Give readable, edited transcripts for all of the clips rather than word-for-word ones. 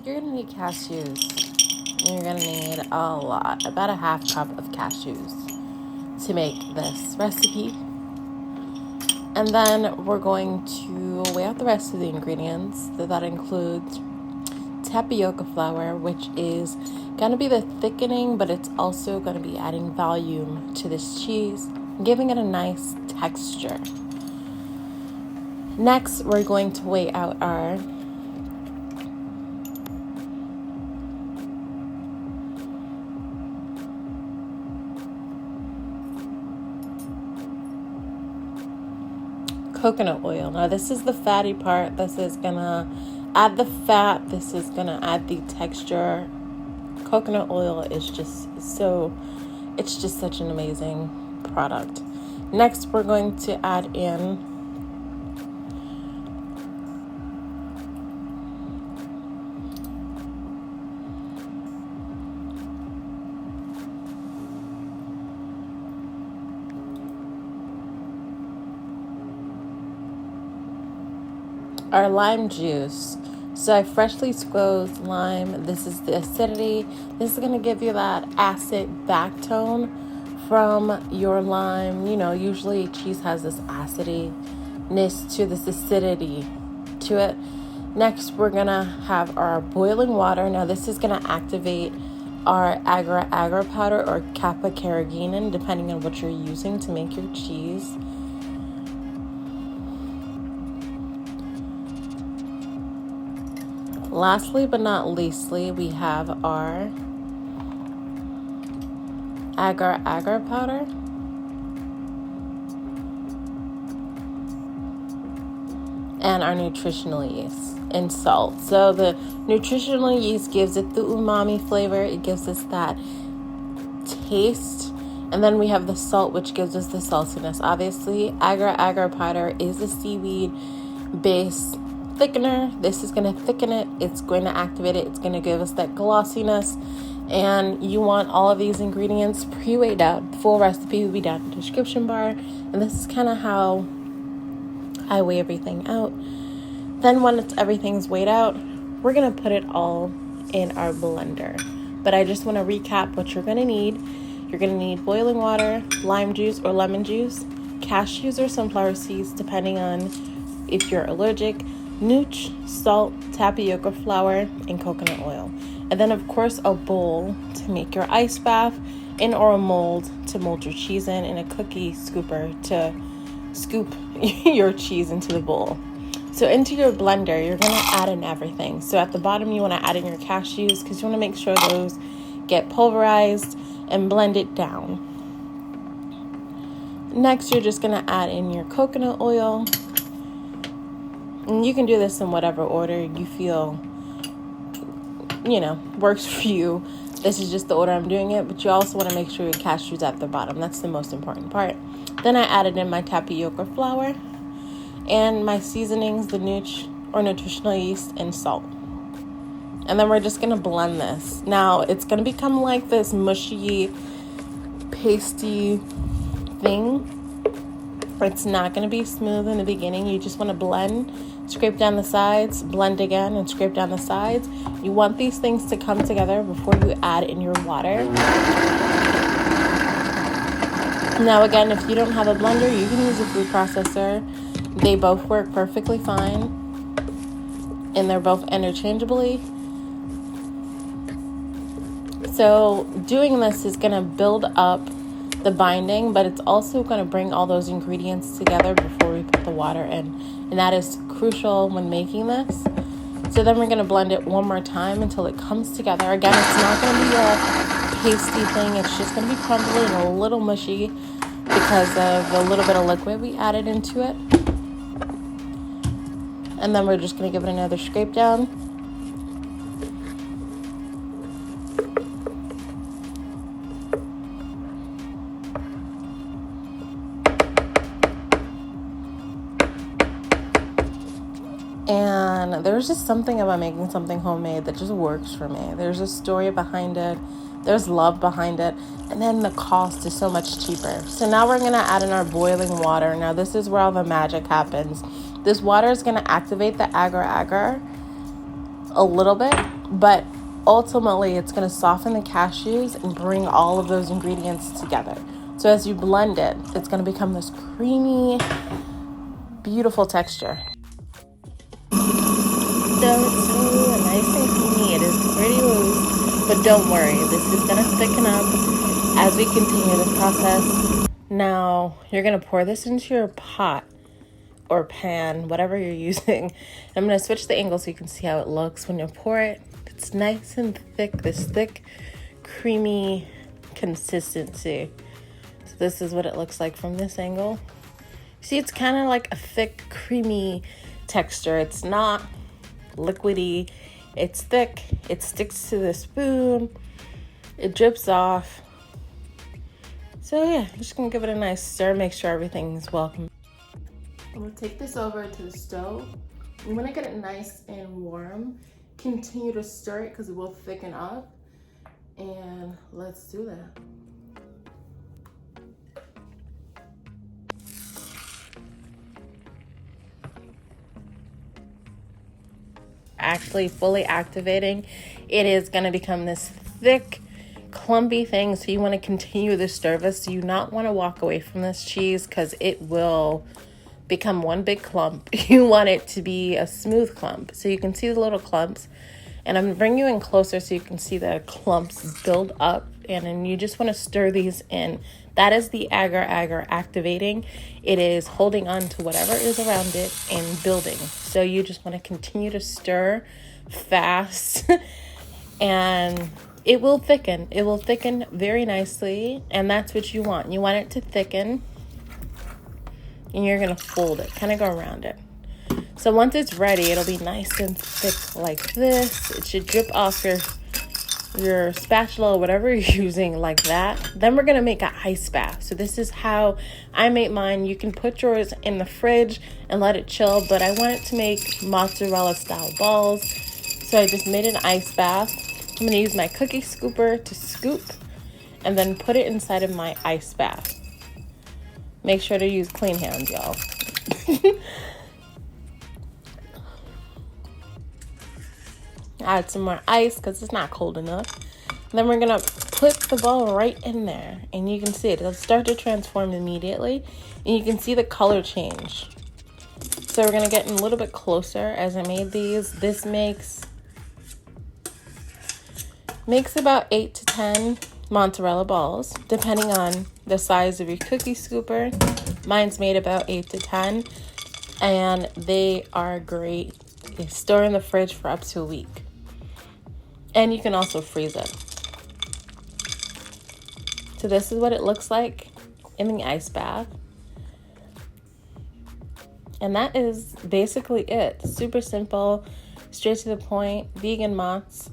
you're gonna need cashews. You're gonna need a lot, about a half cup of cashews to make this recipe. And then we're going to weigh out the rest of the ingredients. That includes tapioca flour, which is going to be the thickening, but it's also going to be adding volume to this cheese, giving it a nice texture. Next, we're going to weigh out our coconut oil. Now, this is the fatty part. This is going to add the fat. This is going to add the texture. Coconut oil is just such an amazing product. Next, we're going to add in our lime juice. So I freshly squeezed lime. This is the acidity. This is going to give you that acid back tone from your lime. You know, usually cheese has this acidiness to this acidity to it. Next, we're going to have our boiling water. Now, this is going to activate our agar powder or kappa carrageenan, depending on what you're using to make your cheese. Lastly but not leastly, we have our agar powder. And our nutritional yeast and salt. So the nutritional yeast gives it the umami flavor. It gives us that taste. And then we have the salt, which gives us the saltiness. Obviously, agar powder is a seaweed-based thickener. This is going to thicken it. It's going to activate it. It's going to give us that glossiness. And you want all of these ingredients pre-weighed out. The full recipe will be down in the description bar. And this is kind of how I weigh everything out. Then once everything's weighed out, we're going to put it all in our blender. But I just want to recap what you're going to need. You're going to need boiling water, lime juice or lemon juice, cashews or sunflower seeds, depending on if you're allergic, nooch, salt, tapioca flour, and coconut oil. And then, of course, a bowl to make your ice bath in, or a mold to mold your cheese in, and a cookie scooper to scoop your cheese into the bowl. So into your blender, you're going to add in everything. So at the bottom, you want to add in your cashews because you want to make sure those get pulverized and blend it down. Next, you're just going to add in your coconut oil. And you can do this in whatever order you feel, works for you. This is just the order I'm doing it, but you also want to make sure your cashews at the bottom. That's the most important part. Then I added in my tapioca flour and my seasonings, the nooch or nutritional yeast, and salt. And then we're just going to blend this. Now, it's going to become like this mushy, pasty thing. It's not going to be smooth in the beginning. You just want to blend, scrape down the sides, blend again, and scrape down the sides. You want these things to come together before you add in your water. Now, again, if you don't have a blender, you can use a food processor. They both work perfectly fine, and they're both interchangeably. So doing this is going to build up the binding, but it's also going to bring all those ingredients together before we put the water in. And that is crucial when making this. So then we're going to blend it one more time until it comes together. Again, it's not going to be a pasty thing. It's just going to be crumbly and a little mushy because of the little bit of liquid we added into it. And then we're just going to give it another scrape down. And there's just something about making something homemade that just works for me. There's a story behind it. There's love behind it. And then the cost is so much cheaper. So now we're going to add in our boiling water. Now this is where all the magic happens. This water is going to activate the agar. a little bit, but ultimately it's going to soften the cashews and bring all of those ingredients together. So as you blend it, it's going to become this creamy, beautiful texture. So it's so nice and creamy. It is pretty loose, but don't worry, this is going to thicken up as we continue this process. Now you're going to pour this into your pot or pan, whatever you're using. I'm going to switch the angle so you can see how it looks when you pour it. It's nice and thick, this thick, creamy consistency. So this is what it looks like from this angle. See, it's kind of like a thick, creamy texture. It's not liquidy. It's thick. It sticks to the spoon. It drips off. So yeah, I'm just going to give it a nice stir, make sure everything's welcome. I'm going to take this over to the stove. I'm going to get it nice and warm. Continue to stir it because it will thicken up. And let's do that. Actually fully activating, it is going to become this thick, clumpy thing. So you want to continue the service. You not want to walk away from this cheese because it will become one big clump. You want it to be a smooth clump. So you can see the little clumps, and I'm going to bring you in closer so you can see the clumps build up, and then you just want to stir these in. That is the agar activating. It is holding on to whatever is around it and building. So you just want to continue to stir fast and it will thicken. It will thicken very nicely, and that's what you want. You want it to thicken, and you're going to fold it, kind of go around it. So once it's ready, it'll be nice and thick like this. It should drip off your spatula or whatever you're using like that. Then we're going to make an ice bath. So this is how I make mine. You can put yours in the fridge and let it chill, but I wanted to make mozzarella style balls. So I just made an ice bath. I'm going to use my cookie scooper to scoop and then put it inside of my ice bath. Make sure to use clean hands, y'all. Add some more ice because it's not cold enough. Then we're going to put the ball right in there, and you can see it. It'll start to transform immediately, and you can see the color change. So we're going to get in a little bit closer as I made these. This makes about 8 to 10 mozzarella balls, depending on the size of your cookie scooper. Mine's made about 8 to 10, and they are great. They store in the fridge for up to a week. And you can also freeze it. So this is what it looks like in the ice bath. And that is basically it. Super simple, straight to the point, vegan mozz,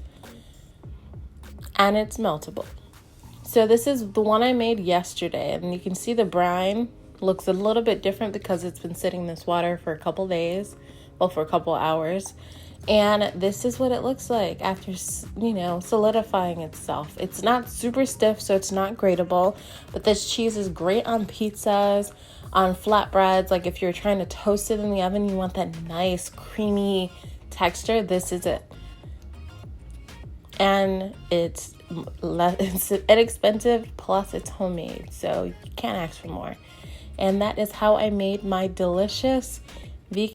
and it's meltable. So this is the one I made yesterday, and you can see the brine looks a little bit different because it's been sitting in this water for a couple days, well, for a couple hours. And this is what it looks like after, solidifying itself. It's not super stiff, so it's not grateable, but this cheese is great on pizzas, on flatbreads. Like if you're trying to toast it in the oven, you want that nice creamy texture. This is it. And it's inexpensive, plus it's homemade, so you can't ask for more. And that is how I made my delicious vegan